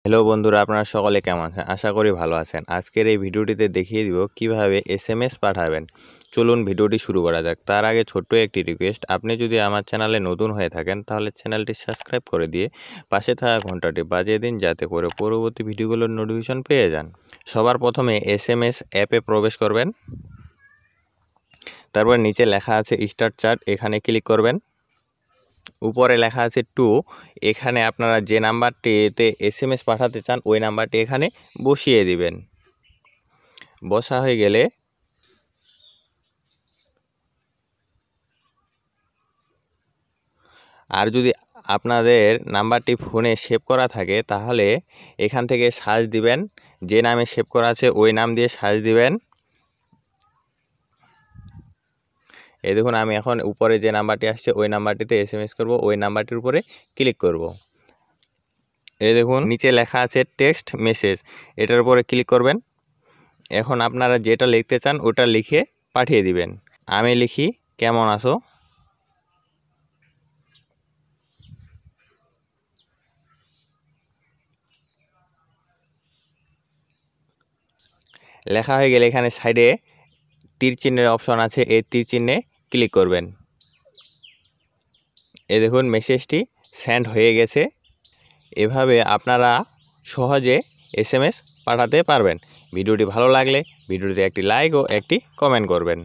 Hello বন্ধুরা, আপনারা সকলে কেমন আছেন? আশা করি ভালো আছেন। আজকের এই ভিডিওটিতে দেখিয়ে দিব কিভাবে এসএমএস পাঠাবেন। চলুন ভিডিওটি শুরু করা যাক। তার আগে ছোট্ট একটি রিকোয়েস্ট, আপনি যদি আমার চ্যানেলে নতুন হয়ে থাকেন তাহলে চ্যানেলটি সাবস্ক্রাইব করে দিয়ে পাশে থাকা ঘন্টাটি বাজিয়ে দিন, যাতে করে পরবর্তী ভিডিওগুলোর নোটিফিকেশন পেয়ে যান। সবার প্রথমে এসএমএস অ্যাপে প্রবেশ করবেন। তারপর নিচে লেখা আছে স্টার্ট চ্যাট, এখানে ক্লিক করবেন। উপরে লেখা আছে 2, এখানে আপনারা যে নাম্বারটিতে এসএমএস পাঠাতে চান ওই নাম্বারটি এখানে বসিয়ে দিবেন। বসা হয়ে গেলে আর যদি আপনাদের নাম্বারটি ফোনে সেভ করা থাকে তাহলে এখান থেকে সার্চ দিবেন, যে নামে সেভ করা আছে ওই নাম দিয়ে সার্চ দিবেন। এই দেখুন, আমি এখন উপরে যে নাম্বারটি আসছে ওই নাম্বারটিতে এসএমএস করব, ওই নাম্বারটির উপরে ক্লিক করব। এই দেখুন নিচে লেখা আছে টেক্সট মেসেজ, এটার উপরে ক্লিক করবেন। এখন আপনারা যেটা লিখতে চান ওটা লিখে পাঠিয়ে দিবেন। আমি লিখি কেমন আছো। লেখা হয়ে গেলে এখানে সাইডে তীর চিহ্নের অপশন আছে, এই তীর চিহ্নে ক্লিক করবেন। এই দেখুন মেসেজটি সেন্ড হয়ে গেছে। এভাবে আপনারা সহজে এসএমএস পাঠাতে পারবেন। ভিডিওটি ভালো লাগলে ভিডিওটিতে একটি লাইক ও একটি কমেন্ট করবেন।